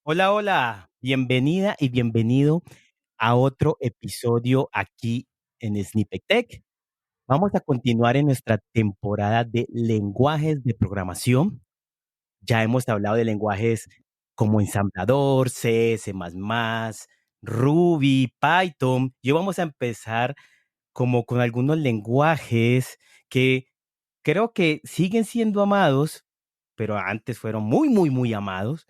Hola, hola, bienvenida y bienvenido a otro episodio aquí en Snippet Tech. Vamos a continuar en nuestra temporada de lenguajes de programación. Ya hemos hablado de lenguajes como ensamblador, C, C++, Ruby, Python. Y hoy vamos a empezar como con algunos lenguajes que creo que siguen siendo amados, pero antes fueron muy, muy, muy amados.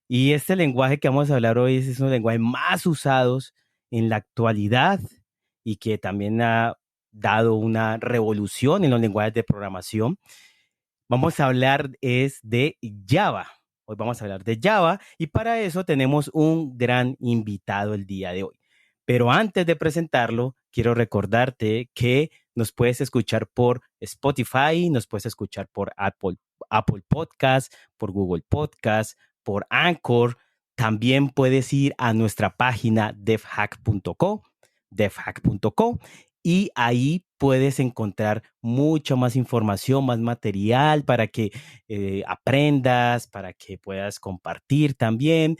Y este lenguaje que vamos a hablar hoy es uno de los lenguajes más usados en la actualidad y que también ha dado una revolución en los lenguajes de programación. Vamos a hablar es de Java. Hoy vamos a hablar de Java y para eso tenemos un gran invitado el día de hoy. Pero antes de presentarlo, quiero recordarte que nos puedes escuchar por Spotify, nos puedes escuchar por Apple Podcast, por Google Podcast, por Anchor. También puedes ir a nuestra página devhack.co y ahí puedes encontrar mucha más información, más material para que aprendas, para que puedas compartir también.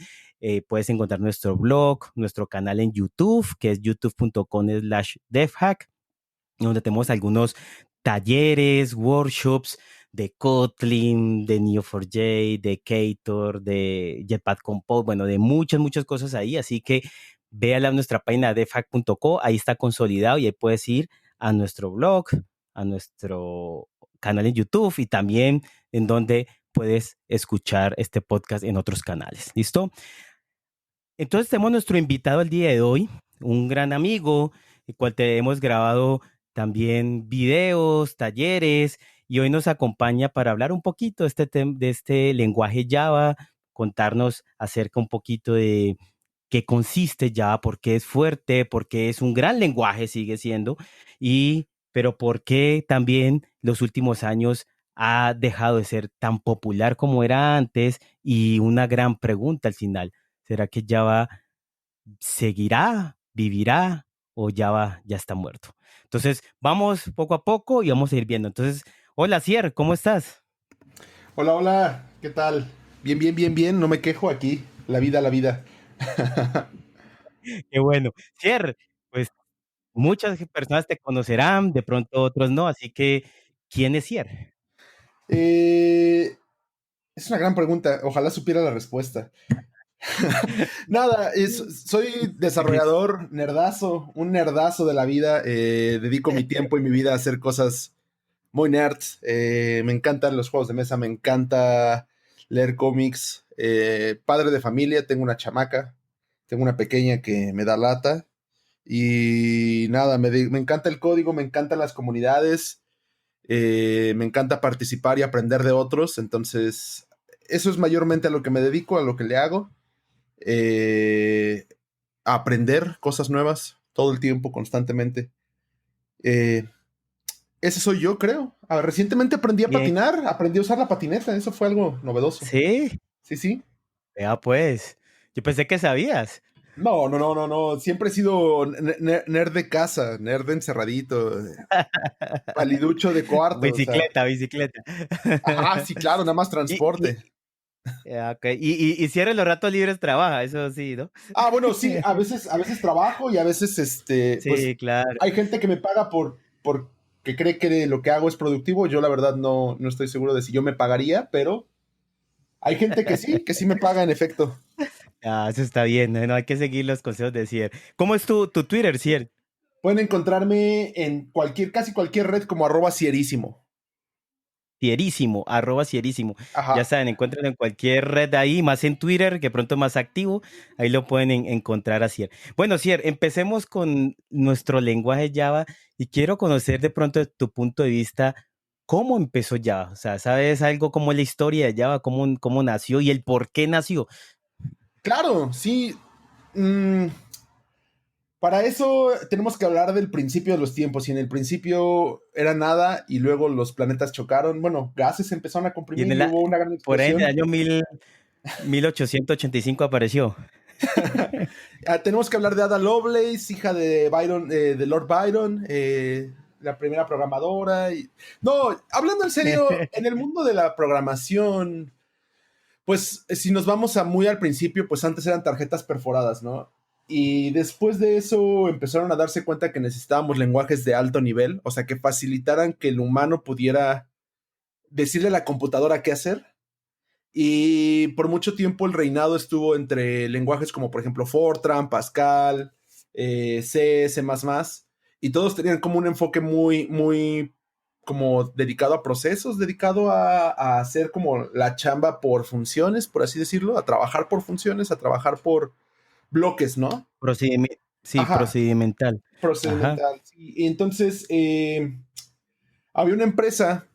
Puedes encontrar nuestro blog, nuestro canal en YouTube, que es youtube.com/devhack, donde tenemos algunos talleres, workshops de Kotlin, de Neo4j, de Ktor, de Jetpack Compose, bueno, de muchas, muchas cosas ahí. Así que véala a nuestra página de devhack.co, ahí está consolidado y ahí puedes ir a nuestro blog, a nuestro canal en YouTube y también en donde puedes escuchar este podcast en otros canales. ¿Listo? Entonces tenemos nuestro invitado el día de hoy, un gran amigo, el cual te hemos grabado también videos, talleres, y hoy nos acompaña para hablar un poquito de de este lenguaje Java, contarnos acerca un poquito de qué consiste Java, por qué es fuerte, por qué es un gran lenguaje, sigue siendo, pero por qué también los últimos años ha dejado de ser tan popular como era antes, y una gran pregunta al final. ¿Será que Java seguirá, vivirá o Java ya está muerto? Entonces, vamos poco a poco y vamos a ir viendo. Entonces, hola, Cier, ¿cómo estás? Hola, hola, ¿qué tal? Bien, bien, bien, bien, no me quejo aquí. La vida, la vida. Qué bueno. Cier, pues muchas personas te conocerán, de pronto otros no, así que, ¿quién es Cier? Eh, es una gran pregunta, ojalá supiera la respuesta. Nada, soy desarrollador, nerdazo, un nerdazo de la vida. Dedico mi tiempo y mi vida a hacer cosas muy nerds. Me encantan los juegos de mesa, me encanta leer cómics. Padre de familia, tengo una chamaca, tengo una pequeña que me da lata. Y nada, me encanta el código, me encantan las comunidades, me encanta participar y aprender de otros. Entonces, eso es mayormente a lo que me dedico, a lo que le hago. Eh, a aprender cosas nuevas todo el tiempo, constantemente. Eh, ese soy yo, creo. Recientemente aprendí a Bien. patinar, aprendí a usar la patineta, eso fue algo novedoso. Sí, Sí, sí. vea pues. Yo pensé que sabías. No, no, no, no, no. Siempre he sido nerd de casa, nerd encerradito, paliducho de cuarto, o sea. Bicicleta, bicicleta. Ajá, sí, claro, nada más Y, transporte. ok. Y cierre los ratos libres trabaja, eso sí, ¿no? Bueno, sí, a veces trabajo y a veces, pues, Sí, claro. hay gente que me paga por que cree que lo que hago es productivo. Yo la verdad no estoy seguro de si yo me pagaría, pero hay gente que sí me paga en efecto. Ah, eso está bien, ¿no? No hay que seguir los consejos de Cier. ¿Cómo es tu Twitter, Cier? Pueden encontrarme en casi cualquier red como @cierísimo. Cierísimo, @cierísimo. Ya Ajá. saben, encuentran en cualquier red ahí, más en Twitter, que pronto es más activo, ahí lo pueden encontrar a Cier. Bueno, Cier, empecemos con nuestro lenguaje Java y quiero conocer de pronto de tu punto de vista cómo empezó Java. O sea, ¿sabes algo cómo es la historia de Java, cómo nació y el por qué nació? Claro, sí. Mm, para eso tenemos que hablar del principio de los tiempos. Y en el principio era nada y luego los planetas chocaron. Bueno, gases se empezaron a Y comprimir y hubo una gran por ahí en el explosión. año 1885 apareció. Tenemos que hablar de Ada Lovelace, hija de Byron, de Lord Byron, la primera programadora. No, hablando en serio, en el mundo de la programación, Pues si nos vamos a muy al principio, pues antes eran tarjetas perforadas, ¿no? Y después de eso empezaron a darse cuenta que necesitábamos lenguajes de alto nivel, o sea, que facilitaran que el humano pudiera decirle a la computadora qué hacer. Y por mucho tiempo el reinado estuvo entre lenguajes como por ejemplo Fortran, Pascal, C, C++, y todos tenían como un enfoque muy como dedicado a procesos, dedicado a hacer como la chamba por funciones, por así decirlo, a trabajar por funciones, a trabajar por bloques, ¿no? Sí, Ajá, procedimental. Ajá. procedimental. Sí. Y entonces había una empresa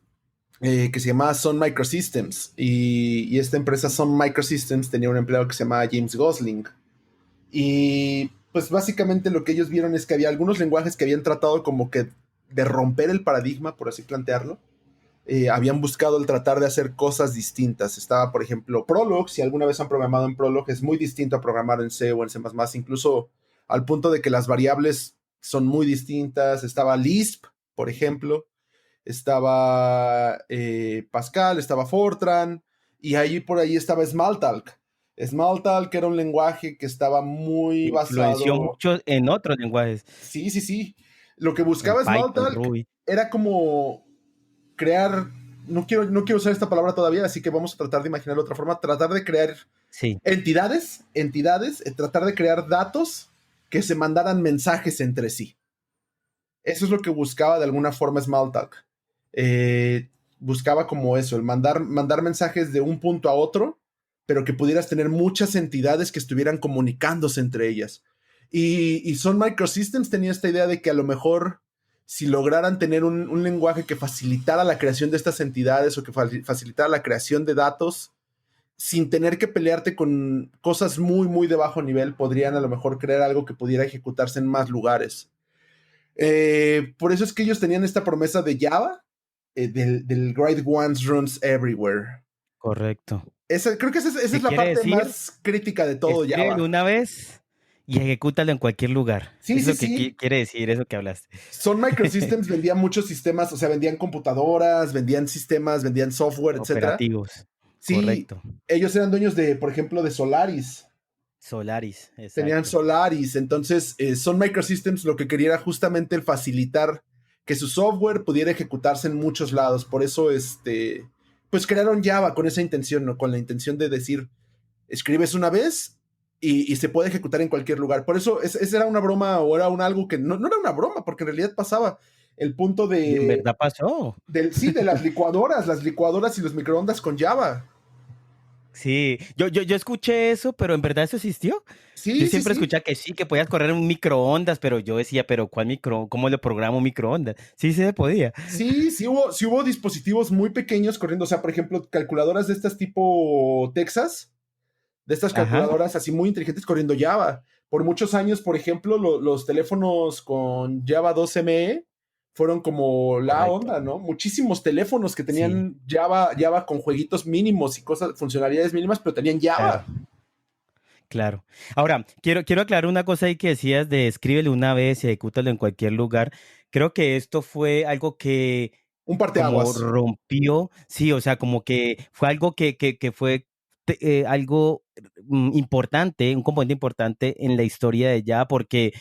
que se llamaba Sun Microsystems y esta empresa Sun Microsystems tenía un empleado que se llamaba James Gosling. Y pues básicamente lo que ellos vieron es que había algunos lenguajes que habían tratado como que de romper el paradigma, por así plantearlo. Habían buscado el tratar de hacer cosas distintas. Estaba, por ejemplo, Prolog. Si alguna vez han programado en Prolog, es muy distinto a programar en C o en C++, incluso al punto de que las variables son muy distintas. Estaba Lisp, por ejemplo. Estaba Pascal, estaba Fortran, y ahí por ahí estaba Smalltalk. Smalltalk era un lenguaje que estaba muy Influenció basado. mucho en otros lenguajes, Sí, sí, sí. Lo que en buscaba Python, Smalltalk Ruby. era como crear. No quiero usar esta palabra todavía, así que vamos a tratar de imaginar otra forma. Tratar de crear Sí, entidades, tratar de crear datos que se mandaran mensajes entre sí. Eso es lo que buscaba de alguna forma Smalltalk. Buscaba como eso, el mandar mensajes de un punto a otro, pero que pudieras tener muchas entidades que estuvieran comunicándose entre ellas. Y Sun Microsystems tenía esta idea de que a lo mejor si lograran tener un lenguaje que facilitara la creación de estas entidades o que facilitara la creación de datos, sin tener que pelearte con cosas muy de bajo nivel, podrían a lo mejor crear algo que pudiera ejecutarse en más lugares. Por eso es que ellos tenían esta promesa de Java, del Great Ones Runs Everywhere. correcto. Creo que esa es ¿Qué la quiere parte decir? más crítica de todo Escríbelo Java. una vez y ejecútalo en cualquier lugar. Sí, Es sí, lo que sí. quiere decir eso que hablaste. Sun Microsystems vendía muchos sistemas, o sea, vendían computadoras, vendían sistemas, vendían software, etcétera. Operativos, Sí, correcto. ellos eran dueños de, por ejemplo, de Solaris. Solaris, Tenían exacto. Solaris. Entonces, Sun Microsystems lo que quería era justamente el facilitar que su software pudiera ejecutarse en muchos lados. Por eso, pues crearon Java con esa intención, ¿no? Con la intención de decir, escribes una vez y se puede ejecutar en cualquier lugar. Por eso, esa era una broma o era algo que no era una broma, porque en realidad pasaba el punto Y en verdad pasó. sí, de las licuadoras y los microondas con Java. Sí, yo escuché eso, pero en verdad eso existió. Yo Sí, sí, siempre sí. escuchaba que sí, que podías correr un microondas, pero yo decía, pero ¿cuál cómo le programo un microondas? Sí, sí se podía. Sí hubo dispositivos muy pequeños corriendo, o sea, por ejemplo, calculadoras de estas tipo Texas, de estas Ajá, calculadoras así muy inteligentes corriendo Java. Por muchos años, por ejemplo, los teléfonos con Java 2ME fueron como la correcto. onda, ¿no? Muchísimos teléfonos que Sí, tenían Java con jueguitos mínimos y cosas, funcionalidades mínimas, pero tenían claro, Java. claro. Ahora, quiero aclarar una cosa ahí que decías de escríbelo una vez y ejecútalo en cualquier lugar. Creo que esto fue algo que Un como parteaguas. rompió, sí, o sea, como que fue algo que fue algo importante, un componente importante en la historia de Java, porque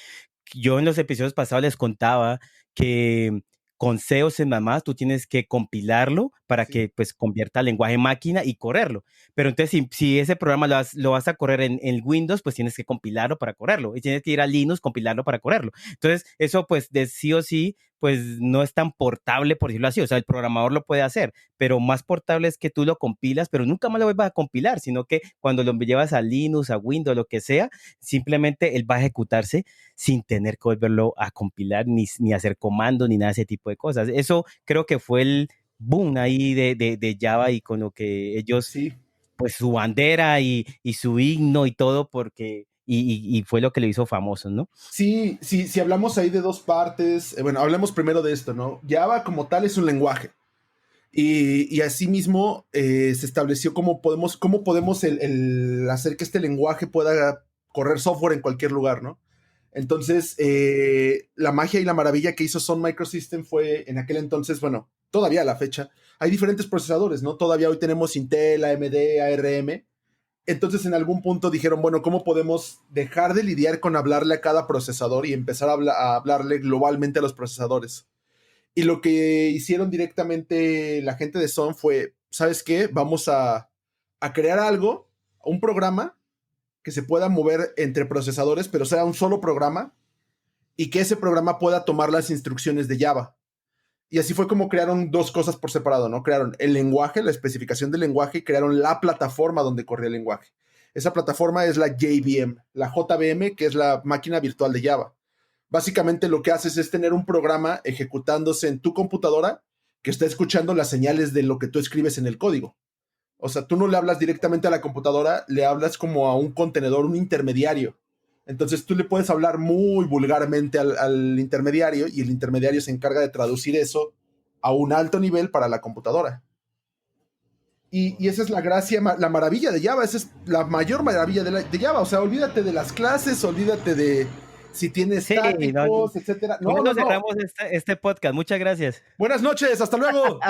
yo en los episodios pasados les contaba que con C o C++ tú tienes que compilarlo para Sí. que pues convierta al lenguaje máquina y correrlo. Pero entonces si ese programa lo vas a correr en Windows, pues tienes que compilarlo para correrlo. Y tienes que ir a Linux, compilarlo para correrlo. Entonces eso pues de sí o sí pues no es tan portable, por decirlo así. O sea, el programador lo puede hacer, pero más portable es que tú lo compilas, pero nunca más lo vuelvas a compilar, sino que cuando lo llevas a Linux, a Windows, lo que sea, simplemente él va a ejecutarse sin tener que volverlo a compilar, ni hacer comandos, ni nada de ese tipo de cosas. Eso creo que fue el boom ahí de Java y con lo que ellos, Sí. pues su bandera y su himno y todo, porque, y fue lo que lo hizo famoso, ¿no? Sí, sí, si hablamos ahí de dos partes, bueno, hablemos primero de esto, ¿no? Java como tal es un lenguaje. Y asimismo se estableció cómo podemos el hacer que este lenguaje pueda correr software en cualquier lugar, ¿no? Entonces, la magia y la maravilla que hizo Sun Microsystem fue en aquel entonces, bueno, todavía a la fecha, hay diferentes procesadores, ¿no? Todavía hoy tenemos Intel, AMD, ARM, Entonces en algún punto dijeron, bueno, ¿cómo podemos dejar de lidiar con hablarle a cada procesador y empezar a hablarle globalmente a los procesadores? Y lo que hicieron directamente la gente de Sun fue, ¿sabes qué? Vamos a crear algo, un programa que se pueda mover entre procesadores, pero sea un solo programa y que ese programa pueda tomar las instrucciones de Java. Y así fue como crearon dos cosas por separado, ¿no? Crearon el lenguaje, la especificación del lenguaje, y crearon la plataforma donde corría el lenguaje. Esa plataforma es la JVM, la JVM, que es la máquina virtual de Java. Básicamente lo que haces es tener un programa ejecutándose en tu computadora que está escuchando las señales de lo que tú escribes en el código. O sea, tú no le hablas directamente a la computadora, le hablas como a un contenedor, un intermediario. Entonces tú le puedes hablar muy vulgarmente al intermediario y el intermediario se encarga de traducir eso a un alto nivel para la computadora. Y esa es la gracia, la maravilla de Java, esa es la mayor maravilla de Java. O sea, olvídate de las clases, olvídate de si tiene Sí, no, estáticos, etcétera. con No, no, eso no. cerramos este podcast. Muchas gracias. Buenas noches, hasta luego.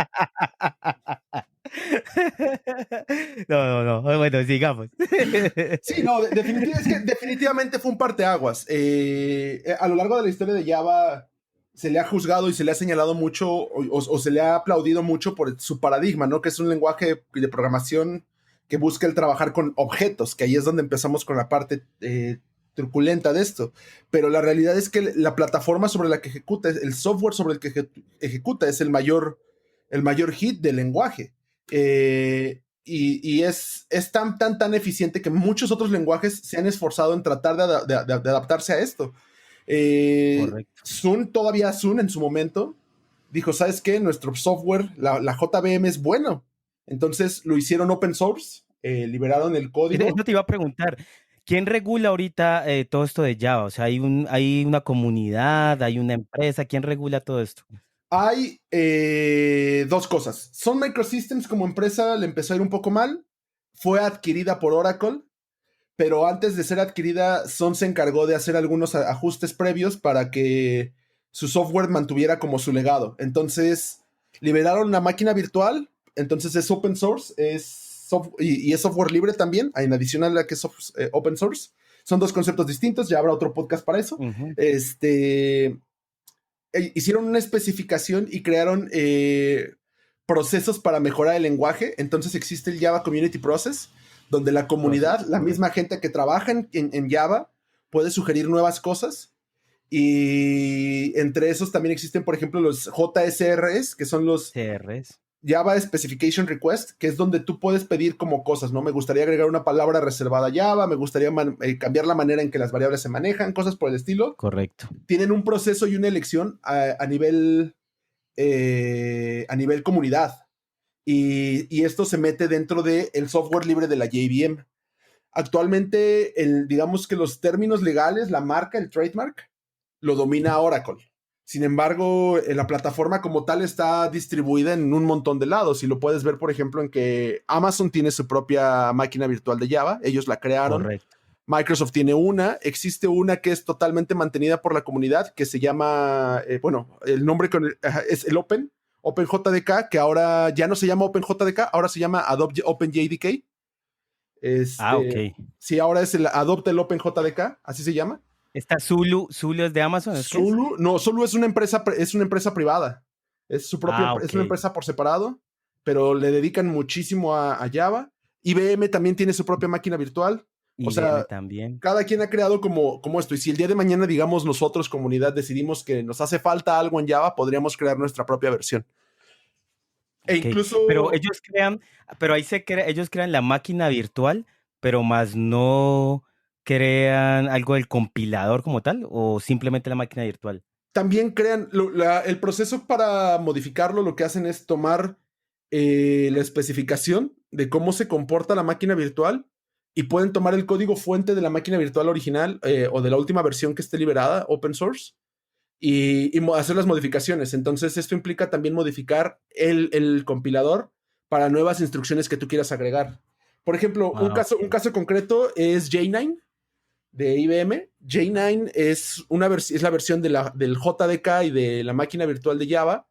No, no, no. Bueno, sigamos. Sí, no, es que definitivamente fue un parteaguas. A lo largo de la historia de Java se le ha juzgado y se le ha señalado mucho o se le ha aplaudido mucho por su paradigma, ¿no? Que es un lenguaje de programación que busca el trabajar con objetos, que ahí es donde empezamos con la parte truculenta de esto. Pero la realidad es que la plataforma sobre la que ejecuta, el software sobre el que ejecuta es el mayor hit del lenguaje. Y es tan eficiente que muchos otros lenguajes se han esforzado en tratar de adaptarse a esto. Correcto. Todavía Sun en su momento dijo, ¿sabes qué? Nuestro software, la JVM es bueno. Entonces lo hicieron open source, liberaron el código. Eso te iba a preguntar. ¿Quién regula ahorita todo esto de Java? O sea, hay una comunidad, hay una empresa. ¿Quién regula todo esto? Hay dos cosas. Sun Microsystems como empresa le empezó a ir un poco mal. Fue adquirida por Oracle, pero antes de ser adquirida, Sun se encargó de hacer algunos ajustes previos para que su software mantuviera como su legado. Entonces, liberaron una máquina virtual, entonces es open source, y es software libre también, en adición a la que es open source. Son dos conceptos distintos, ya habrá otro podcast para eso. Ujú. Hicieron una especificación y crearon procesos para mejorar el lenguaje. Entonces existe el Java Community Process, donde la comunidad, la Correcto. misma gente que trabaja en Java, puede sugerir nuevas cosas. Y entre esos también existen, por ejemplo, los JSRs, que son los CRs. Java Specification Request, que es donde tú puedes pedir como cosas, ¿no? Me gustaría agregar una palabra reservada a Java, me gustaría cambiar la manera en que las variables se manejan, cosas por el estilo. Correcto. Tienen un proceso y una elección a nivel comunidad. Y esto se mete dentro del software libre de la JVM. Actualmente, digamos que los términos legales, la marca, el trademark, lo domina Oracle. Sin embargo, la plataforma como tal está distribuida en un montón de lados y lo puedes ver, por ejemplo, en que Amazon tiene su propia máquina virtual de Java, ellos la crearon. Correcto. Microsoft tiene existe una que es totalmente mantenida por la comunidad, que se llama, el nombre es el OpenJDK, que ahora ya no se llama OpenJDK, ahora se llama Adobe OpenJDK. Ok. Sí, ahora es Adopta el OpenJDK, así se llama. ¿Esta Zulu es de Amazon? ¿Es qué es? Zulu es una empresa privada. Es su propia, Ok. es una empresa por separado, pero le dedican muchísimo a Java. IBM también tiene su propia máquina virtual. O IBM sea, también. cada quien ha creado como esto. Y si el día de mañana, digamos, nosotros, comunidad, decidimos que nos hace falta algo en Java, podríamos crear nuestra propia versión. E Ok. incluso Pero ellos crean la máquina virtual, pero más no crean algo del compilador como tal, o simplemente la máquina virtual. también crean el proceso para modificarlo. Lo que hacen es tomar la especificación de cómo se comporta la máquina virtual y pueden tomar el código fuente de la máquina virtual original o de la última versión que esté liberada, open source, y hacer las modificaciones. Entonces esto implica también modificar el compilador para nuevas instrucciones que tú quieras agregar. Por ejemplo, un Ah, caso, un ok. caso concreto es J9 de IBM. J9 es la versión del JDK y de la máquina virtual de Java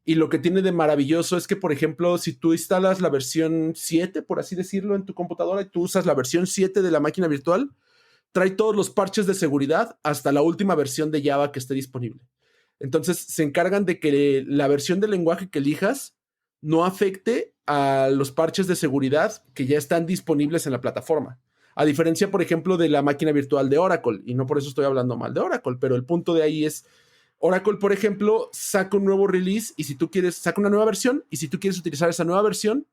Y lo que tiene de maravilloso es que, por ejemplo, si tú instalas la versión 7, por así decirlo, en tu computadora y tú usas la versión 7 de la máquina virtual, trae todos los parches de seguridad hasta la última versión de Java que esté disponible. Entonces se encargan de que la versión del lenguaje que elijas no afecte a los parches de seguridad que ya están disponibles en la plataforma. A diferencia, por ejemplo, de la máquina virtual de Oracle, y no por eso estoy hablando mal de Oracle, pero el punto de ahí es, Oracle, por ejemplo, saca un nuevo release y si tú quieres, saca una nueva versión y si tú quieres utilizar esa nueva versión,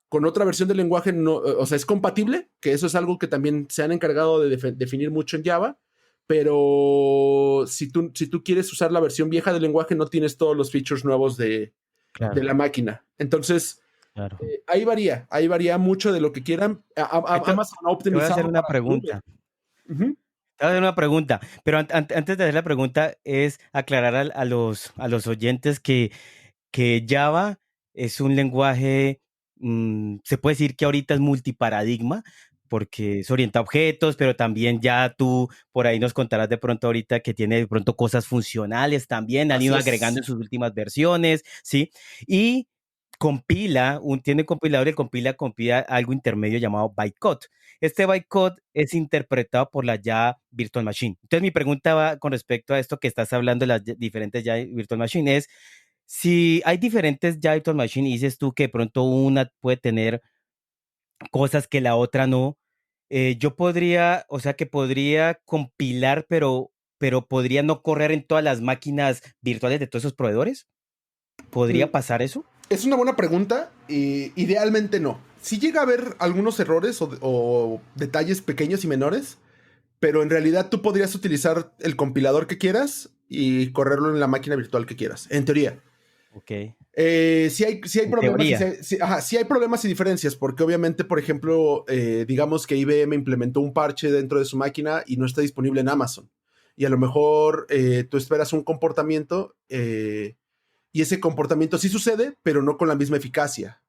con otra versión del lenguaje, no, o sea, es compatible, que eso es algo que también se han encargado de definir mucho en Java, pero si tú quieres usar la versión vieja del lenguaje, no tienes todos los features nuevos de Claro, la máquina. Entonces, claro. ahí varía mucho de lo que quieran. Esto, Amazon ha te voy a hacer optimizado una para la nube. pregunta. Ujú. Te voy a hacer una pregunta, pero antes de hacer la pregunta es aclarar a los oyentes que Java es un lenguaje, se puede decir que ahorita es multiparadigma, porque se orienta a objetos, pero también ya tú por ahí nos contarás de pronto ahorita que tiene de pronto cosas funcionales también, han Así ido agregando es. en sus últimas versiones, ¿sí? Y tiene un compilador y compila algo intermedio llamado bytecode. Este bytecode es interpretado por la Java Virtual Machine. Entonces mi pregunta va con respecto a esto que estás hablando de las diferentes Java Virtual Machine es, si hay diferentes Java Virtual Machine y dices tú que de pronto una puede tener cosas que la otra no, yo podría, o sea que podría compilar, pero podría no correr en todas las máquinas virtuales de todos esos proveedores. Mm, ¿Podría pasar eso? Es una buena pregunta. Idealmente no. Sí llega a haber algunos errores o detalles pequeños y menores, pero en realidad tú podrías utilizar el compilador que quieras y correrlo en la máquina virtual que quieras, en teoría. Ok, Sí hay en problemas teoría. sí hay problemas y diferencias, porque obviamente, por ejemplo, digamos que IBM implementó un parche dentro de su máquina y no está disponible en Amazon. Y a lo mejor tú esperas un comportamiento y ese comportamiento sí sucede, pero no con la misma eficacia.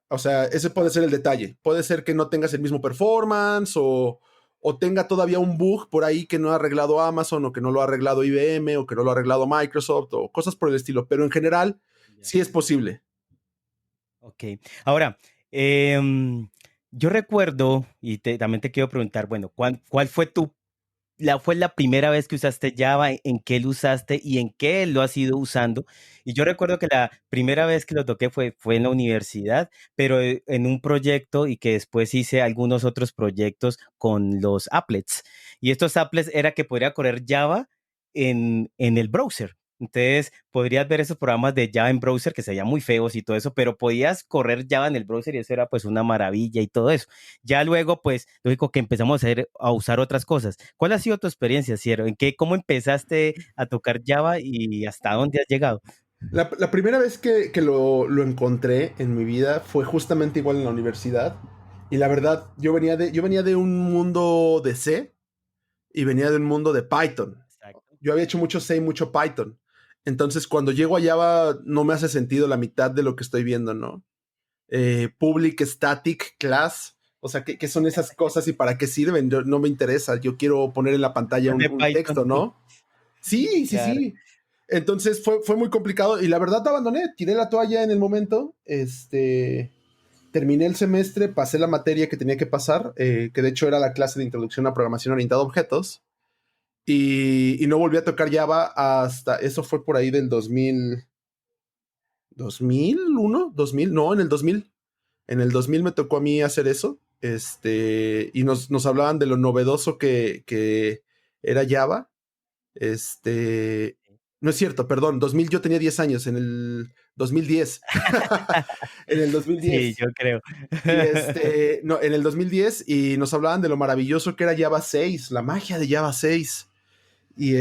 O sea, ese puede ser el detalle. Puede ser que no tengas el mismo performance o tenga todavía un bug por ahí que no ha arreglado Amazon o que no lo ha arreglado IBM o que no lo ha arreglado Microsoft o cosas por el estilo. Pero en general Ya. sí es posible. Ok. Ahora, em, yo recuerdo, y también te quiero preguntar, bueno, ¿cuál fue fue la primera vez que usaste Java, en qué lo usaste y en qué lo has ido usando? Y yo recuerdo que la primera vez que lo toqué fue en la universidad, pero en un proyecto y que después hice algunos otros proyectos con los applets. Y estos applets era que podría correr Java en el browser. Entonces, podrías ver esos programas de Java en browser que se veían muy feos y todo eso, pero podías correr Java en el browser y eso era pues una maravilla y todo eso. Ya luego, pues, lógico que empezamos a usar otras cosas. ¿Cuál ha sido tu experiencia, Ciero? ¿Cómo empezaste a tocar Java y hasta dónde has llegado? La primera vez que lo encontré en mi vida fue justamente igual en la universidad. Y la verdad, yo venía de un mundo de C y venía de un mundo de Python. Exacto. Yo había hecho mucho C y mucho Python. Entonces, cuando llego a Java, no me hace sentido la mitad de lo que estoy viendo, ¿no? Public Static Class. O sea, ¿qué son esas cosas y para qué sirven? No me interesa. Yo quiero poner en la pantalla De un Python. texto, ¿no? Sí, sí, Claro. sí. Entonces fue muy complicado y la verdad abandoné, tiré la toalla en el momento. Terminé el semestre, pasé la materia que tenía que pasar, que de hecho era la clase de introducción a programación orientada a objetos, y no volví a tocar Java hasta, eso fue por ahí del 2001, 2000, no, en el 2000. En el 2000 me tocó a mí hacer eso, y nos hablaban de lo novedoso que era Java. Este, no es cierto, perdón, 2000 yo tenía 10 años, en el 2010. En el Sí, 2010. yo creo. Y no, en el 2010 y nos hablaban de lo maravilloso que era Java 6, la magia de Java 6. Y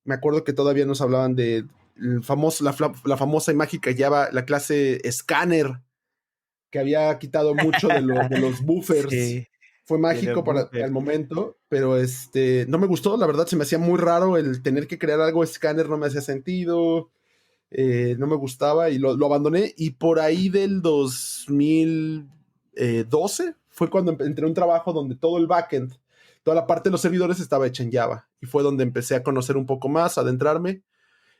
me acuerdo que todavía nos hablaban de la famosa y mágica Java, la clase Scanner, que había quitado mucho de los buffers. Sí, Fue de los mágico para el buffers. momento, pero no me gustó, la verdad se me hacía muy raro el tener que crear algo escáner, no me hacía sentido, no me gustaba y lo abandoné. Y por ahí del 2012 fue cuando entré a un trabajo donde todo el backend, toda la parte de los servidores estaba hecha en Java. Y fue donde empecé a conocer un poco más, a adentrarme.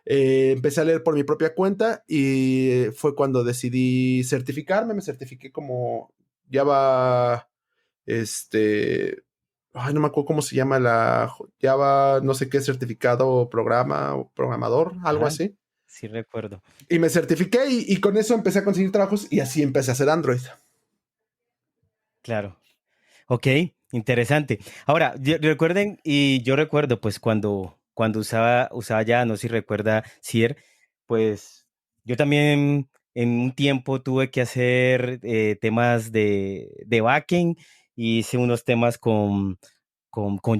Empecé a leer por mi propia cuenta y fue cuando decidí certificarme. Me certifiqué como Java, ay, no me acuerdo cómo se llama la Java, no sé qué certificado, programa o programador, algo Ajá, así. sí recuerdo. Y me certifiqué y con eso empecé a conseguir trabajos y así empecé a hacer Android. Claro. Ok, interesante. Ahora, recuerden, y yo recuerdo, pues, cuando usaba ya, no sé si recuerda, Cier, pues, yo también en un tiempo tuve que hacer temas de backend y hice unos temas con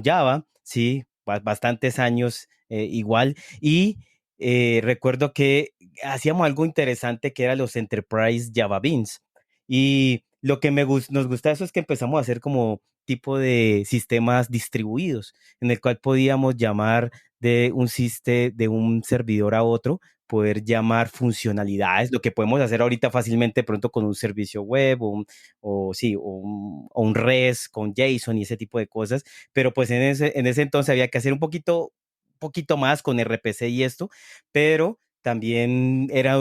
Java, sí, bastantes años igual. Y recuerdo que hacíamos algo interesante que era los Enterprise Java Beans. Y lo que nos gusta eso es que empezamos a hacer como tipo de sistemas distribuidos, en el cual podíamos llamar de un servidor a otro, poder llamar funcionalidades, lo que podemos hacer ahorita fácilmente pronto con un servicio web o un REST con JSON y ese tipo de cosas, pero pues en ese entonces había que hacer poquito más con RPC y esto, pero también eran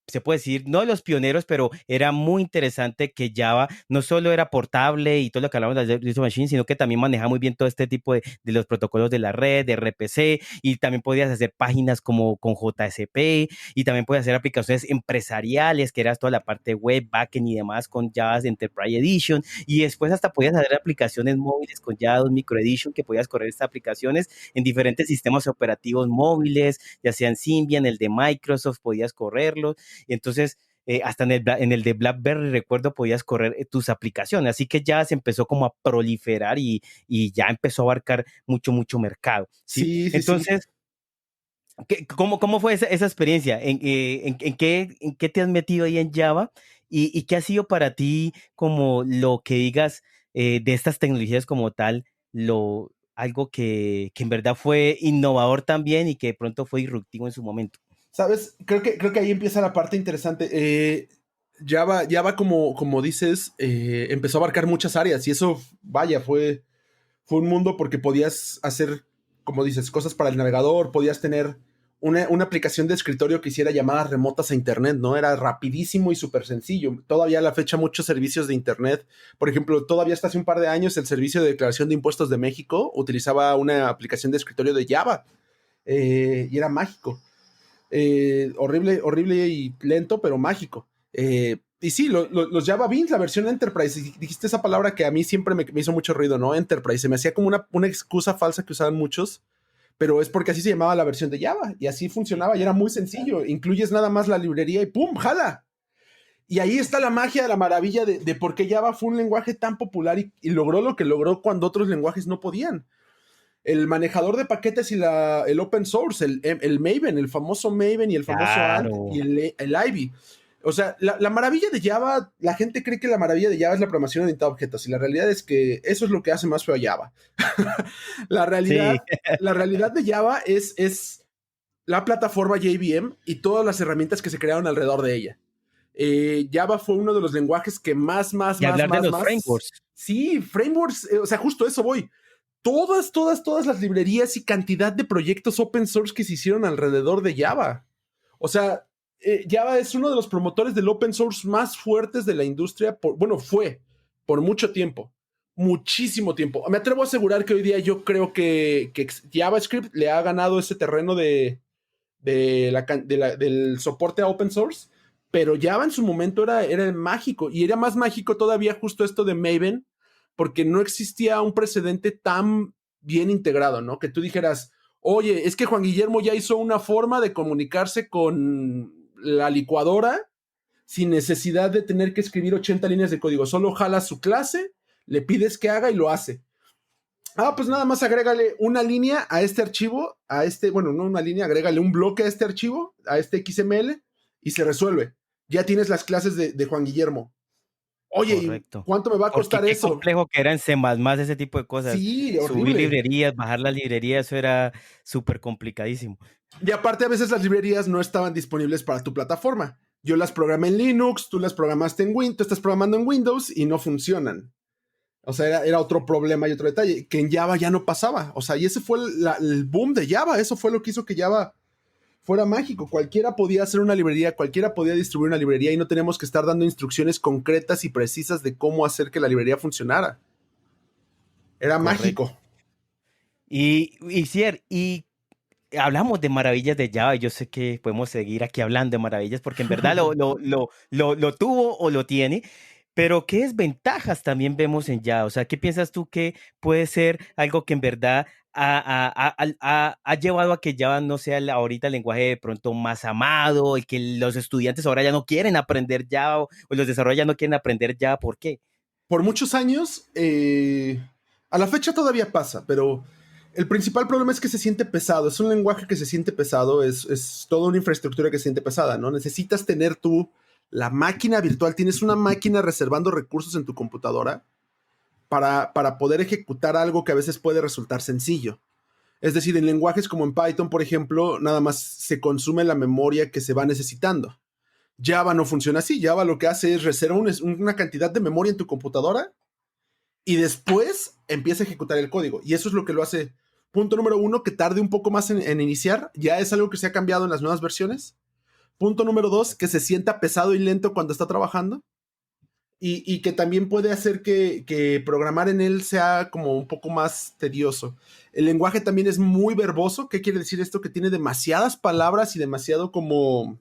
se puede decir, no de los pioneros, pero era muy interesante que Java no solo era portable y todo lo que hablamos de Virtual Machine, sino que también manejaba muy bien todo este tipo de los protocolos de la red, de RPC, y también podías hacer páginas como con JSP, y también podías hacer aplicaciones empresariales, que era toda la parte web, backend y demás con Java Enterprise Edition, y después hasta podías hacer aplicaciones móviles con Java 2 Micro Edition, que podías correr estas aplicaciones en diferentes sistemas operativos móviles, ya sean Symbian, el de Microsoft, podías correrlos. Entonces, hasta en el de BlackBerry, recuerdo, podías correr tus aplicaciones. Así que ya se empezó como a proliferar y ya empezó a abarcar mucho mercado, ¿sí? Sí, sí, sí. Entonces, ¿cómo fue esa experiencia? En qué te has metido ahí en Java? Y qué ha sido para ti como lo que digas de estas tecnologías como tal, algo que en verdad fue innovador también y que de pronto fue disruptivo en su momento? ¿Sabes? Creo que ahí empieza la parte interesante. Java como dices, empezó a abarcar muchas áreas y eso, vaya, fue un mundo porque podías hacer, como dices, cosas para el navegador, podías tener una aplicación de escritorio que hiciera llamadas remotas a Internet, ¿no? Era rapidísimo y súper sencillo. Todavía a la fecha muchos servicios de Internet, por ejemplo, todavía hasta hace un par de años el Servicio de Declaración de Impuestos de México utilizaba una aplicación de escritorio de Java y era mágico. Horrible, horrible y lento, pero mágico. Y sí, los Java Beans, la versión Enterprise, dijiste esa palabra que a mí siempre me hizo mucho ruido, ¿no? Enterprise, se me hacía como una excusa falsa que usaban muchos, pero es porque así se llamaba la versión de Java y así funcionaba y era muy sencillo. Incluyes nada más la librería y ¡pum! ¡Jala! Y ahí está la magia, la maravilla de por qué Java fue un lenguaje tan popular y logró lo que logró cuando otros lenguajes no podían. El manejador de paquetes y el open source, el Maven, el famoso Maven y el famoso Ant y Claro. el Ivy. O sea, la maravilla de Java, la gente cree que la maravilla de Java es la programación orientada a objetos y la realidad es que eso es lo que hace más feo a Java. la, realidad, Sí, la realidad de Java es la plataforma JVM y todas las herramientas que se crearon alrededor de ella. Java fue uno de los lenguajes que y hablar de los frameworks. Sí, frameworks, o sea, justo eso voy. Todas las librerías y cantidad de proyectos open source que se hicieron alrededor de Java. O sea, Java es uno de los promotores del open source más fuertes de la industria. Fue por mucho tiempo. Muchísimo tiempo. Me atrevo a asegurar que hoy día yo creo que JavaScript le ha ganado ese terreno del soporte a open source. Pero Java en su momento era mágico. Y era más mágico todavía justo esto de Maven, porque no existía un precedente tan bien integrado, ¿no? Que tú dijeras, oye, es que Juan Guillermo ya hizo una forma de comunicarse con la licuadora sin necesidad de tener que escribir 80 líneas de código. Solo jala su clase, le pides que haga y lo hace. Pues nada más agrégale una línea a este archivo, bueno, no una línea, agrégale un bloque a este archivo, a este XML, y se resuelve. Ya tienes las clases de Juan Guillermo. Oye, ¿y Correcto. cuánto me va a Porque costar qué eso? complejo que era en C++, ese tipo de cosas. Sí, Subir horrible. librerías, bajar las librerías, eso era súper complicadísimo. Y aparte, a veces las librerías no estaban disponibles para tu plataforma. Yo las programé en Linux, tú las programaste en Windows, tú estás programando en Windows y no funcionan. O sea, era otro problema y otro detalle, que en Java ya no pasaba. O sea, y ese fue el boom de Java. Eso fue lo que hizo que Java fuera mágico. Cualquiera podía hacer una librería, cualquiera podía distribuir una librería y no tenemos que estar dando instrucciones concretas y precisas de cómo hacer que la librería funcionara. Era Correcto. mágico. Y hablamos de maravillas de Java, y yo sé que podemos seguir aquí hablando de maravillas porque en verdad lo tuvo o lo tiene, pero ¿qué desventajas también vemos en Java? O sea, ¿qué piensas tú que puede ser algo que en verdad ha llevado a que Java no sea ahorita el lenguaje de pronto más amado y que los estudiantes ahora ya no quieren aprender Java o los desarrolladores ya no quieren aprender Java? ¿Por qué? Por muchos años, a la fecha todavía pasa, pero el principal problema es que se siente pesado. Es un lenguaje que se siente pesado, es toda una infraestructura que se siente pesada, ¿no? Necesitas tener tú la máquina virtual, tienes una máquina reservando recursos en tu computadora para poder ejecutar algo que a veces puede resultar sencillo. Es decir, en lenguajes como en Python, por ejemplo, nada más se consume la memoria que se va necesitando. Java no funciona así. Java lo que hace es reserva una cantidad de memoria en tu computadora y después empieza a ejecutar el código. Y eso es lo que lo hace. Punto número uno, que tarde un poco más en iniciar. Ya es algo que se ha cambiado en las nuevas versiones. Punto número dos, que se sienta pesado y lento cuando está trabajando. Y que también puede hacer que programar en él sea como un poco más tedioso. El lenguaje también es muy verboso. ¿Qué quiere decir esto? Que tiene demasiadas palabras y demasiado como...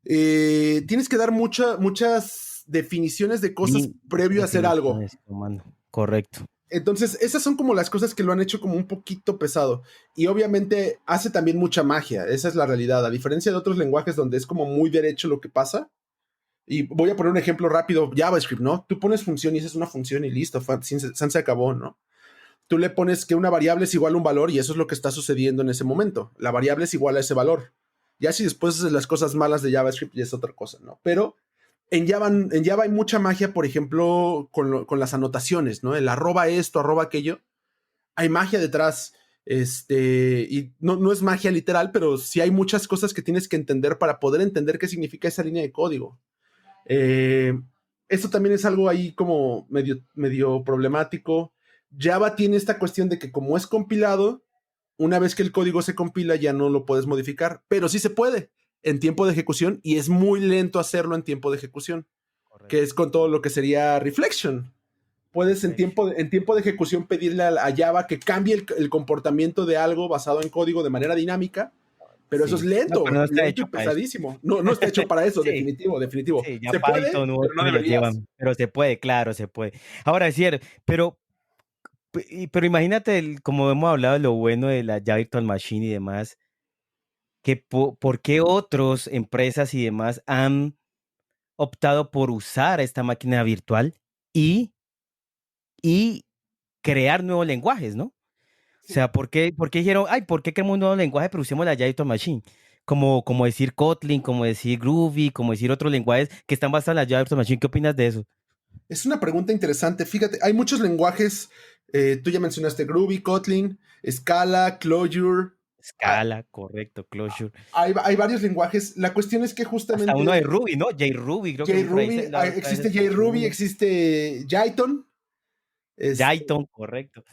tienes que dar muchas definiciones de cosas previo a hacer algo. Definiciones, comando. Correcto. Entonces, esas son como las cosas que lo han hecho como un poquito pesado. Y obviamente hace también mucha magia. Esa es la realidad. A diferencia de otros lenguajes donde es como muy derecho lo que pasa. Y voy a poner un ejemplo rápido. JavaScript, ¿no? Tú pones función y esa es una función y listo. Se acabó, ¿no? Tú le pones que una variable es igual a un valor y eso es lo que está sucediendo en ese momento. La variable es igual a ese valor. Ya si después haces las cosas malas de JavaScript ya es otra cosa, ¿no? Pero en Java hay mucha magia, por ejemplo, con las anotaciones, ¿no? El arroba esto, arroba aquello. Hay magia detrás. Y no es magia literal, pero sí hay muchas cosas que tienes que entender para poder entender qué significa esa línea de código. Esto también es algo ahí como medio problemático. Java tiene esta cuestión de que como es compilado, una vez que el código se compila ya no lo puedes modificar, pero sí se puede en tiempo de ejecución y es muy lento hacerlo en tiempo de ejecución, que es Correcto. con todo lo que sería reflection. Puedes Reflection. en tiempo de ejecución pedirle a Java que cambie el comportamiento de algo basado en código de manera dinámica, pero eso es Sí. No, pero no está lento y hecho para eso. pesadísimo. No está hecho para eso, Sí. definitivo, definitivo. Sí, ya Se puede, Python u pero no otros lo deberías. llevan, pero se puede, claro, se puede. Ahora, es cierto, pero imagínate, como hemos hablado de lo bueno de la ya Virtual Machine y demás, ¿por qué otras empresas y demás han optado por usar esta máquina virtual y, y crear nuevos lenguajes, ¿no? O Sí. sea, ¿por qué dijeron, ay, ¿por qué creamos un nuevo lenguaje, pero usemos la ya Virtual Machine? Como decir Kotlin, como decir Groovy, como decir otros lenguajes que están basados en la Java Virtual Machine. ¿Qué opinas de eso? Es una pregunta interesante. Fíjate, hay muchos lenguajes. Tú ya mencionaste Groovy, Kotlin, Scala, Clojure. Ah, Scala, correcto, Clojure. hay varios lenguajes. La cuestión es que Hasta uno de justamente Ruby, ¿no? JRuby, creo que por ahí JRuby, la otra vez existe escuché JRuby, uno. existe Jython. Jython, correcto.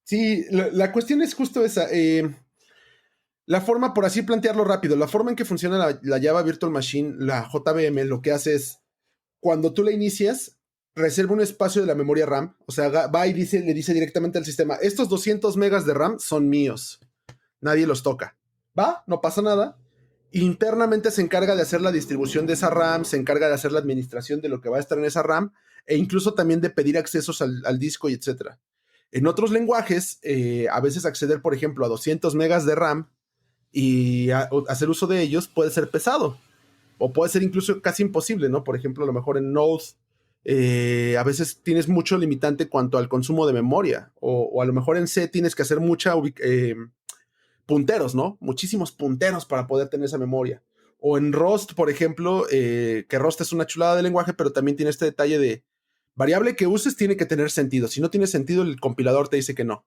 Sí, la cuestión es justo esa. La forma, por así plantearlo rápido, la forma en que funciona la Java Virtual Machine, la JVM, lo que hace es, cuando tú la inicias, reserva un espacio de la memoria RAM, o sea, va y le dice directamente al sistema, estos 200 megas de RAM son míos, nadie los toca. Va, no pasa nada. Internamente se encarga de hacer la distribución de esa RAM, se encarga de hacer la administración de lo que va a estar en esa RAM, e incluso también de pedir accesos al disco y etcétera. En otros lenguajes, a veces acceder, por ejemplo, a 200 megas de RAM y hacer uso de ellos puede ser pesado o puede ser incluso casi imposible, ¿no? Por ejemplo, a lo mejor en Node a veces tienes mucho limitante cuanto al consumo de memoria o a lo mejor en C tienes que hacer punteros, ¿no? Muchísimos punteros para poder tener esa memoria. O en Rust, por ejemplo, que Rust es una chulada de lenguaje, pero también tiene este detalle de variable que uses tiene que tener sentido. Si no tiene sentido, el compilador te dice que no.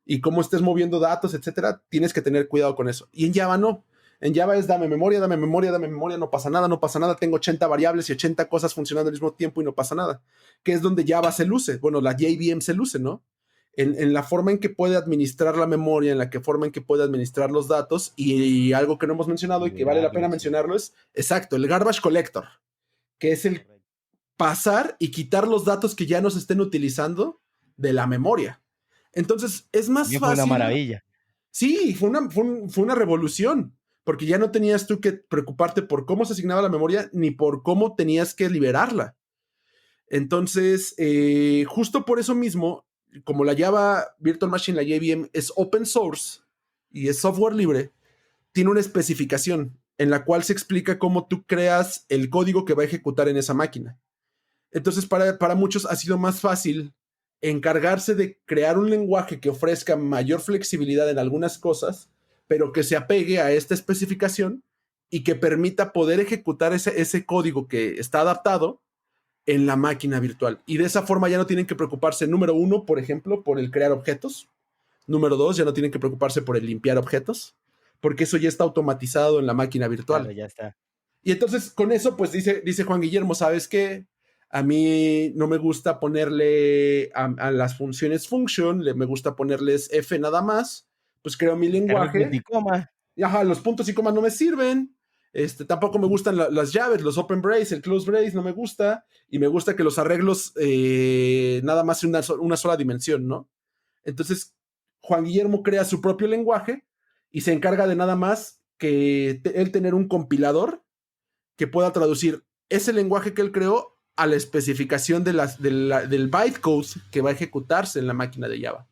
Y cómo estés moviendo datos, etcétera, tienes que tener cuidado con eso. Y en Java no. En Java es dame memoria, dame memoria, dame memoria, no pasa nada, no pasa nada. Tengo 80 variables y 80 cosas funcionando al mismo tiempo y no pasa nada. Que es donde Java se luce. Bueno, la JVM se luce, ¿no? en la forma en que puede administrar la memoria, en la forma en que puede administrar los datos, y algo que no hemos mencionado y que vale la pena Liberarlos, sí. mencionarlo es, exacto, el garbage collector, que es el Correcto. pasar y quitar los datos que ya no se estén utilizando de la memoria. Entonces, es más También fue una fácil. maravilla. Sí, fue una revolución, porque ya no tenías tú que preocuparte por cómo se asignaba la memoria ni por cómo tenías que liberarla. Entonces, justo por eso mismo, como la Java Virtual Machine, la JVM, es open source y es software libre, tiene una especificación en la cual se explica cómo tú creas el código que va a ejecutar en esa máquina. Entonces, para muchos ha sido más fácil encargarse de crear un lenguaje que ofrezca mayor flexibilidad en algunas cosas, pero que se apegue a esta especificación y que permita poder ejecutar ese código que está adaptado en la máquina virtual. Y de esa forma ya no tienen que preocuparse, número uno, por ejemplo, por el crear objetos. Número dos, ya no tienen que preocuparse por el limpiar objetos, porque eso ya está automatizado en la máquina Claro, virtual. ya está. Y entonces con eso, pues dice Juan Guillermo, ¿sabes qué? A mí no me gusta ponerle a las funciones function, me gusta ponerles F nada más, pues creo mi Quitarle el punto lenguaje, y coma. y ajá, los puntos y comas no me sirven, tampoco me gustan las llaves, los open brace, el close brace no me gusta, y me gusta que los arreglos nada más una sola dimensión, ¿no? Entonces, Juan Guillermo crea su propio lenguaje y se encarga de nada más que él tener un compilador que pueda traducir ese lenguaje que él creó a la especificación del bytecode que va a ejecutarse en la máquina de Java.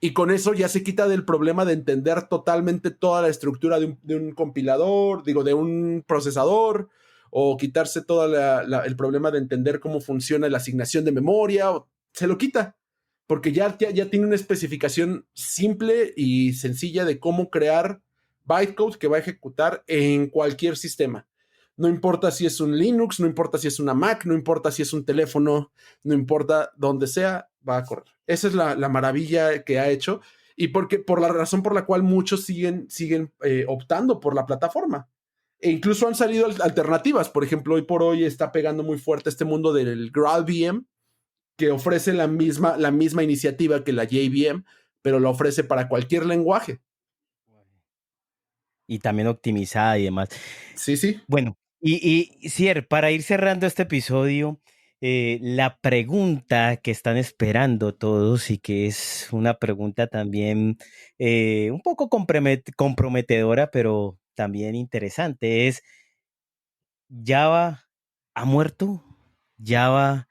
Y con eso ya se quita del problema de entender totalmente toda la estructura de un compilador, digo, de un procesador, o quitarse todo el problema de entender cómo funciona la asignación de memoria, se lo quita, porque ya tiene una especificación simple y sencilla de cómo crear bytecode que va a ejecutar en cualquier sistema. No importa si es un Linux, no importa si es una Mac, no importa si es un teléfono, no importa dónde sea, va a correr. Esa es la maravilla que ha hecho y por la razón por la cual muchos siguen optando por la plataforma. E incluso han salido alternativas. Por ejemplo, hoy por hoy está pegando muy fuerte este mundo del GraalVM, que ofrece la misma iniciativa que la JVM, pero la ofrece para cualquier lenguaje. Y también optimizada y demás. Sí, sí. Bueno, Cier, para ir cerrando este episodio, la pregunta que están esperando todos y que es una pregunta también un poco comprometedora, pero también interesante, es, ¿Java ha muerto? ¿Java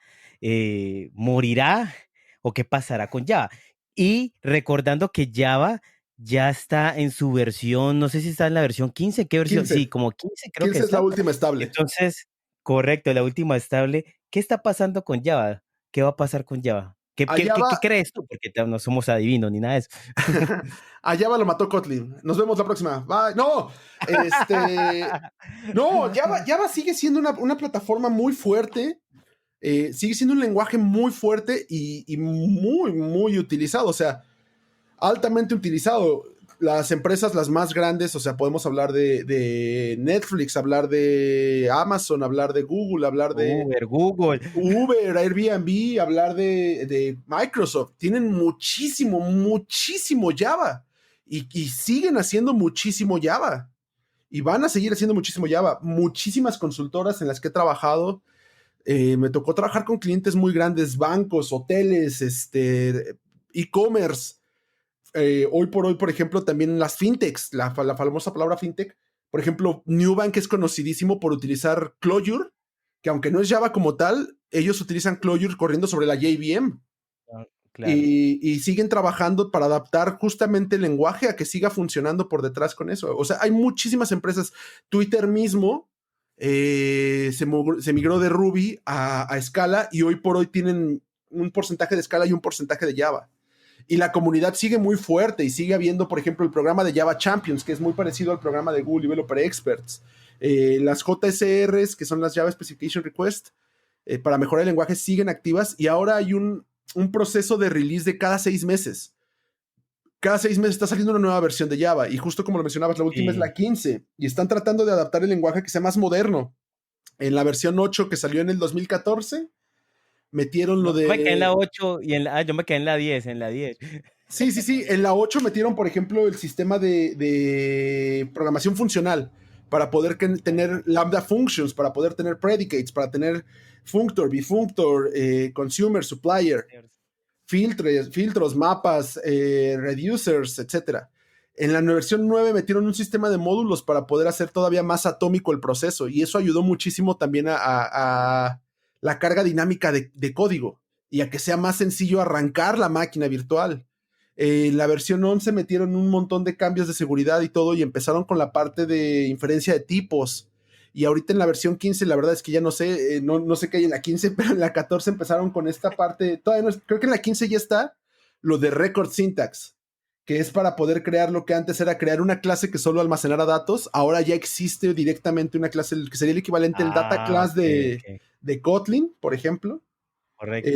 morirá? ¿O qué pasará con Java? Y recordando que Java ya está en su versión, no sé si está en la versión 15, ¿qué versión? 15. Sí, como 15 creo que 15 es la está. última estable. Entonces, correcto, la última estable. ¿Qué está pasando con Java? ¿Qué va a pasar con Java? ¿Qué, qué, Allá qué, va. qué crees tú? Porque no somos adivinos ni nada de eso. Allá va lo mató Kotlin. Nos vemos la próxima. Bye. No, no, Java sigue siendo una plataforma muy fuerte. Sigue siendo un lenguaje muy fuerte y muy, muy utilizado. O sea, altamente utilizado. Las empresas, las más grandes, o sea, podemos hablar de Netflix, hablar de Amazon, hablar de Google, hablar de Uber, Google. Uber, Airbnb, hablar de Microsoft. Tienen muchísimo, muchísimo Java. Y siguen haciendo muchísimo Java. Y van a seguir haciendo muchísimo Java. Muchísimas consultoras en las que he trabajado. Me tocó trabajar con clientes muy grandes, bancos, hoteles, e-commerce. Hoy por hoy, por ejemplo, también las fintechs, la famosa palabra fintech. Por ejemplo, Nubank es conocidísimo por utilizar Clojure, que aunque no es Java como tal, ellos utilizan Clojure corriendo sobre la JVM. Ah, claro. Y siguen trabajando para adaptar justamente el lenguaje a que siga funcionando por detrás con eso. O sea, hay muchísimas empresas. Twitter mismo se migró de Ruby a Scala y hoy por hoy tienen un porcentaje de Scala y un porcentaje de Java. Y la comunidad sigue muy fuerte y sigue habiendo, por ejemplo, el programa de Java Champions, que es muy parecido al programa de Google Developer Experts. Las JSRs, que son las Java Specification Request, para mejorar el lenguaje, siguen activas y ahora hay un proceso de release de cada 6 meses. Cada 6 meses está saliendo una nueva versión de Java y justo como lo mencionabas, la última es Sí. la 15 y están tratando de adaptar el lenguaje que sea más moderno. En la versión 8 que salió en el 2014, metieron lo No, yo me quedé en la de... 8 y yo me quedé en la 10. Sí, sí, sí. En la 8 metieron, por ejemplo, el sistema de programación funcional para poder tener lambda functions, para poder tener predicates, para tener functor, bifunctor, consumer, supplier, filtros, mapas, reducers, etcétera. En la versión 9 metieron un sistema de módulos para poder hacer todavía más atómico el proceso y eso ayudó muchísimo también a la carga dinámica de código y a que sea más sencillo arrancar la máquina virtual. En la versión 11 metieron un montón de cambios de seguridad y todo y empezaron con la parte de inferencia de tipos. Y ahorita en la versión 15, la verdad es que ya no sé, no sé qué hay en la 15, pero en la 14 empezaron con esta parte, todavía no, creo que en la 15 ya está lo de record syntax, que es para poder crear lo que antes era crear una clase que solo almacenara datos, ahora ya existe directamente una clase que sería el equivalente al data Ah, class ok, ok. de Kotlin, por ejemplo. Correcto.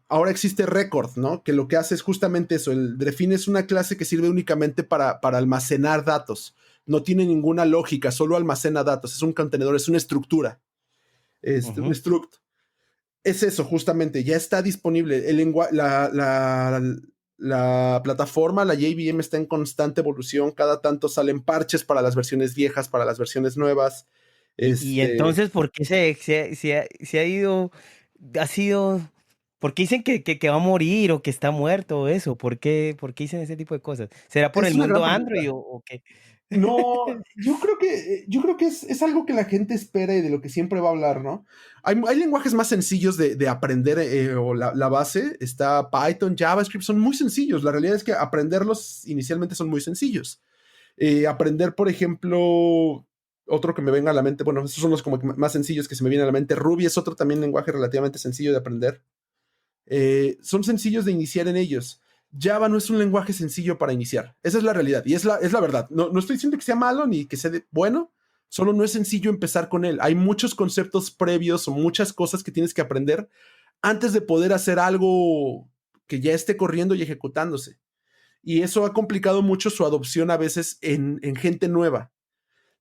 Ahora existe record, ¿no? Que lo que hace es justamente eso. El Delfín es una clase que sirve únicamente para almacenar datos. No tiene ninguna lógica, solo almacena datos. Es un contenedor, es una estructura. Un Ujú. struct. Es eso, justamente. Ya está disponible. La plataforma, la JVM, está en constante evolución. Cada tanto salen parches para las versiones viejas, para las versiones nuevas. Y Este, entonces, ¿por qué se ha ido, ha sido, por qué dicen que va a morir o que está muerto o eso? Por qué dicen ese tipo de cosas? ¿Será por el es una gran mundo Android pregunta. o qué? No, yo creo que es algo que la gente espera y de lo que siempre va a hablar, ¿no? Hay lenguajes más sencillos de aprender o la base. Está Python, JavaScript, son muy sencillos. La realidad es que aprenderlos inicialmente son muy sencillos. Aprender, por ejemplo, otro que me venga a la mente, bueno, esos son los como que más sencillos que se me vienen a la mente. Ruby es otro también lenguaje relativamente sencillo de aprender. Son sencillos de iniciar en ellos. Java no es un lenguaje sencillo para iniciar. Esa es la realidad y es la verdad. No estoy diciendo que sea malo ni que sea bueno, solo no es sencillo empezar con él. Hay muchos conceptos previos o muchas cosas que tienes que aprender antes de poder hacer algo que ya esté corriendo y ejecutándose. Y eso ha complicado mucho su adopción a veces en gente nueva.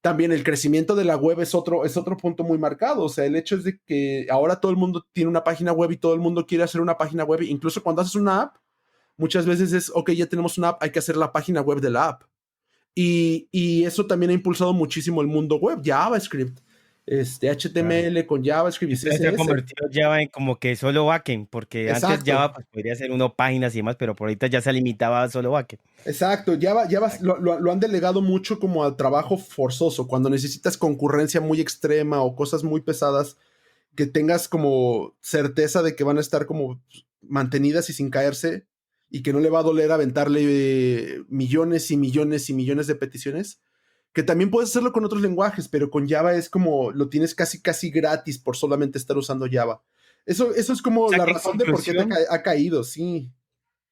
También el crecimiento de la web es otro punto muy marcado. O sea, el hecho es de que ahora todo el mundo tiene una página web y todo el mundo quiere hacer una página web. Incluso cuando haces una app, muchas veces es, ok, ya tenemos una app, hay que hacer la página web de la app. Y eso también ha impulsado muchísimo el mundo web, JavaScript, Claro. HTML con JavaScript y Entonces se ha CSS. convertido Java en como que solo backend, porque antes Exacto, Java pues, podría ser uno páginas y demás, pero por ahorita ya se limitaba a solo backend. exacto. Java lo han delegado mucho como al trabajo forzoso, cuando necesitas concurrencia muy extrema o cosas muy pesadas que tengas como certeza de que van a estar como mantenidas y sin caerse y que no le va a doler aventarle millones y millones y millones de peticiones, que también puedes hacerlo con otros lenguajes, pero con Java es como lo tienes casi casi gratis por solamente estar usando Java. Eso es O como sea la que en razón de por qué conclusión, ha caído, sí.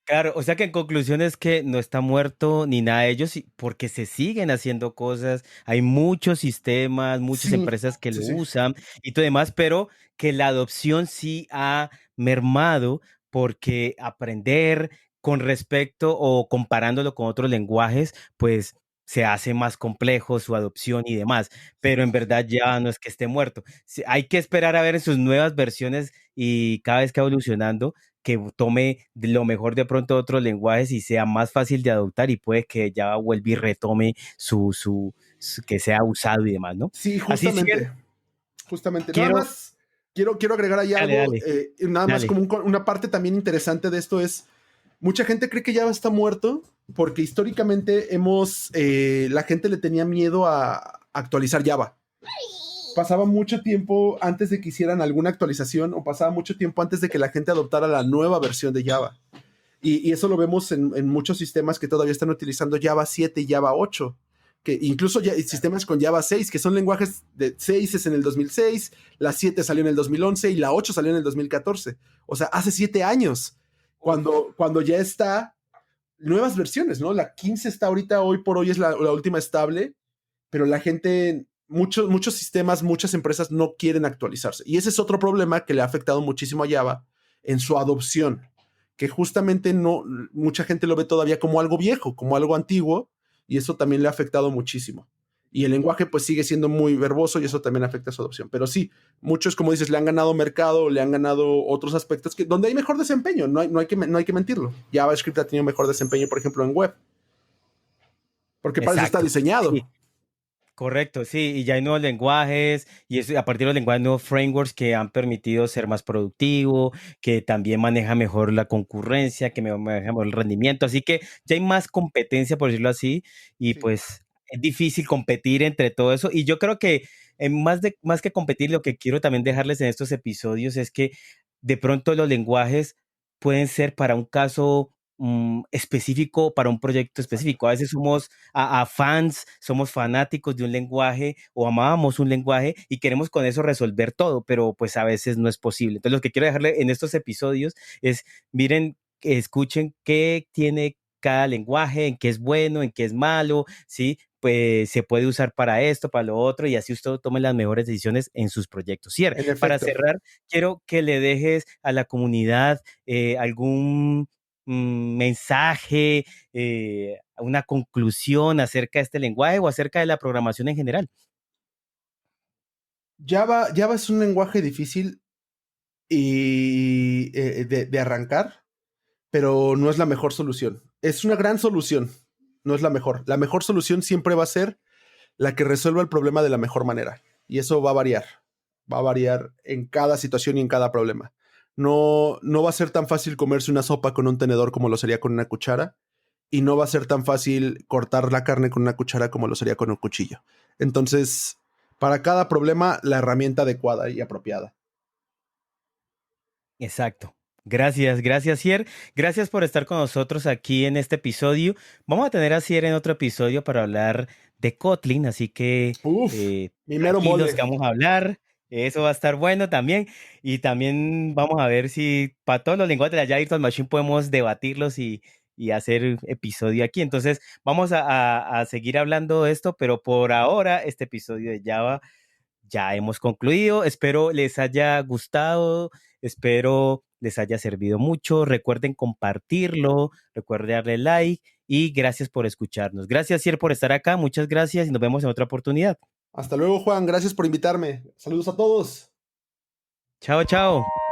claro, o sea que en conclusión es que no está muerto ni nada de ellos, porque se siguen haciendo cosas, hay muchos sistemas, muchas Sí, empresas que sí, lo sí. usan y todo demás, pero que la adopción sí ha mermado porque aprender con respecto o comparándolo con otros lenguajes, pues se hace más complejo su adopción y demás, pero en verdad ya no es que esté muerto. Hay que esperar a ver en sus nuevas versiones y cada vez que va evolucionando que tome lo mejor de pronto de otros lenguajes y sea más fácil de adoptar y puede que ya vuelva y retome que sea usado y demás, ¿no? Sí, Así es cierto. justamente. Justamente. Nada Quiero, más quiero agregar ahí dale, algo, dale, nada más dale. como una parte también interesante de esto es, mucha gente cree que Java está muerto porque históricamente la gente le tenía miedo a actualizar Java. Pasaba mucho tiempo antes de que hicieran alguna actualización o pasaba mucho tiempo antes de que la gente adoptara la nueva versión de Java. Y eso lo vemos en muchos sistemas que todavía están utilizando Java 7 y Java 8, que incluso ya hay sistemas con Java 6, que son lenguajes de 6 es en el 2006, la 7 salió en el 2011 y la 8 salió en el 2014. O sea, hace 7 años, cuando ya está nuevas versiones, ¿no? La 15 está ahorita, hoy por hoy es la última estable, pero la gente, muchos sistemas, muchas empresas no quieren actualizarse. Y ese es otro problema que le ha afectado muchísimo a Java en su adopción, que justamente no, mucha gente lo ve todavía como algo viejo, como algo antiguo, y eso también le ha afectado muchísimo. y el lenguaje pues sigue siendo muy verboso y eso también afecta a su adopción. Pero sí, muchos, como dices, le han ganado mercado, le han ganado otros aspectos donde hay mejor desempeño, no hay que mentirlo. JavaScript ha tenido mejor desempeño, por ejemplo, en web, porque para eso está Exacto. diseñado. Sí. Correcto, sí, y ya hay nuevos lenguajes y a partir de los lenguajes, nuevos frameworks que han permitido ser más productivo, que también maneja mejor la concurrencia, que maneja mejor el rendimiento, así que ya hay más competencia, por decirlo así, y Sí. pues es difícil competir entre todo eso. Y yo creo que más que competir, lo que quiero también dejarles en estos episodios es que de pronto los lenguajes pueden ser para un caso específico, para un proyecto Exacto. específico. A veces somos a fans, somos fanáticos de un lenguaje o amamos un lenguaje y queremos con eso resolver todo, pero pues a veces no es posible. Entonces, lo que quiero dejarle en estos episodios es, miren, escuchen qué tiene cada lenguaje, en qué es bueno, en qué es malo, ¿sí? Pues se puede usar para esto, para lo otro, y así usted tome las mejores decisiones en sus proyectos. Cierre. En Para efecto. cerrar, quiero que le dejes a la comunidad algún mensaje, una conclusión acerca de este lenguaje o acerca de la programación en general. Java es un lenguaje difícil y de arrancar, pero no es la mejor solución. Es una gran solución, no es la mejor. La mejor solución siempre va a ser la que resuelva el problema de la mejor manera. Y eso va a variar. Va a variar en cada situación y en cada problema. No va a ser tan fácil comerse una sopa con un tenedor como lo sería con una cuchara. Y no va a ser tan fácil cortar la carne con una cuchara como lo sería con un cuchillo. Entonces, para cada problema, la herramienta adecuada y apropiada. Exacto. Gracias, gracias, Cier. Gracias por estar con nosotros aquí en este episodio. Vamos a tener a Cier en otro episodio para hablar de Kotlin, así que Uf, mi mero tranquilos mole. que vamos a hablar. Eso va a estar bueno también. Y también vamos a ver si para todos los lenguajes de la Java Virtual Machine podemos debatirlos y hacer episodio aquí. Entonces, vamos a seguir hablando de esto, pero por ahora este episodio de Java ya hemos concluido. Espero les haya gustado, espero les haya servido mucho. Recuerden compartirlo, recuerden darle like y gracias por escucharnos. Gracias, Cier, por estar acá. Muchas gracias y nos vemos en otra oportunidad. Hasta luego, Juan. Gracias por invitarme. Saludos a todos. Chao, chao.